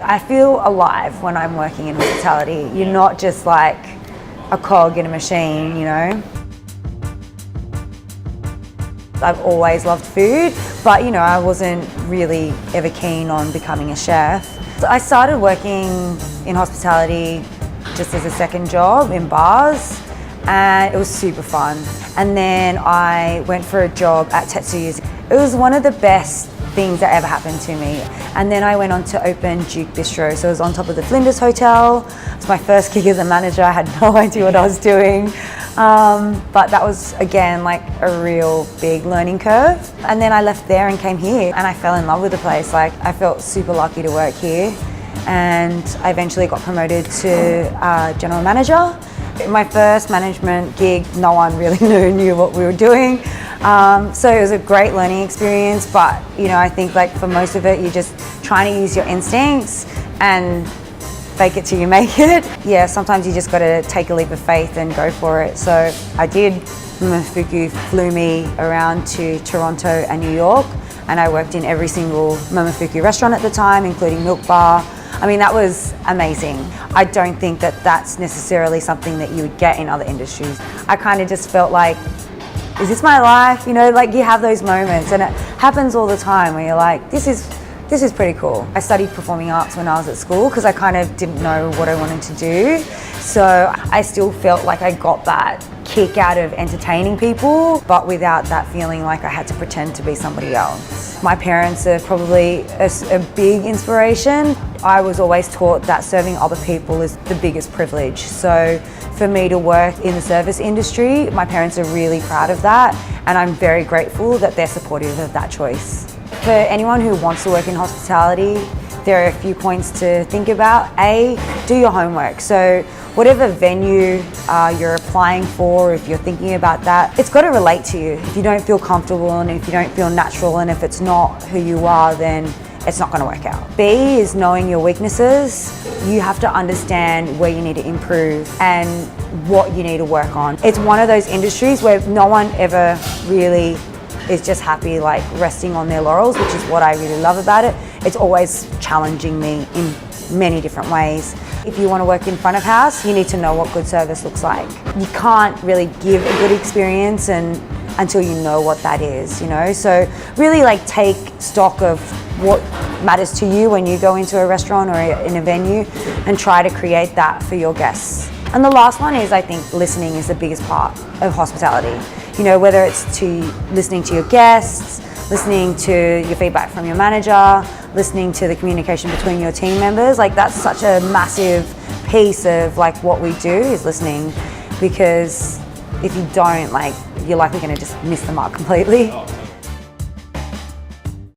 I feel alive when I'm working in hospitality. You're not just like a cog in a machine, you know? I've always loved food, but you know, I wasn't really ever keen on becoming a chef. So I started working in hospitality just as a second job in bars, and it was super fun. And then I went for a job at Tetsuya's. It was one of the best things that ever happened to me. And then I went on to open Duke Bistro. So it was on top of the Flinders Hotel. It was my first gig as a manager. I had no idea what I was doing. But that was, again, like a real big learning curve. And then I left there and came here and I fell in love with the place. Like, I felt super lucky to work here. And I eventually got promoted to general manager. My first management gig, no one really knew what we were doing. So it was a great learning experience, but you know, I think like for most of it, you're just trying to use your instincts and fake it till you make it. Yeah, sometimes you just got to take a leap of faith and go for it. So I did. Momofuku flew me around to Toronto and New York, and I worked in every single Momofuku restaurant at the time, including Milk Bar. I mean, that was amazing. I don't think that that's necessarily something that you would get in other industries. I kind of just felt like, is this my life? You know, like you have those moments, and it happens all the time where you're like, this is pretty cool. I studied performing arts when I was at school because I kind of didn't know what I wanted to do. So I still felt like I got that kick out of entertaining people, but without that feeling like I had to pretend to be somebody else. My parents are probably a big inspiration. I was always taught that serving other people is the biggest privilege. So for me to work in the service industry, my parents are really proud of that, and I'm very grateful that they're supportive of that choice. For anyone who wants to work in hospitality, there are a few points to think about. A, do your homework. So whatever venue you're applying for, if you're thinking about that, it's got to relate to you. If you don't feel comfortable and if you don't feel natural and if it's not who you are, then it's not going to work out. B is knowing your weaknesses. You have to understand where you need to improve and what you need to work on. It's one of those industries where no one ever really is just happy like resting on their laurels, which is what I really love about it. It's always challenging me in many different ways. If you want to work in front of house, you need to know what good service looks like. You can't really give a good experience until you know what that is, you know? So really like take stock of what matters to you when you go into a restaurant or in a venue and try to create that for your guests. And the last one is, I think, listening is the biggest part of hospitality. You know, whether it's to listening to your guests, listening to your feedback from your manager, listening to the communication between your team members, like that's such a massive piece of like what we do is listening, because if you don't, like, you're likely going to just miss the mark completely.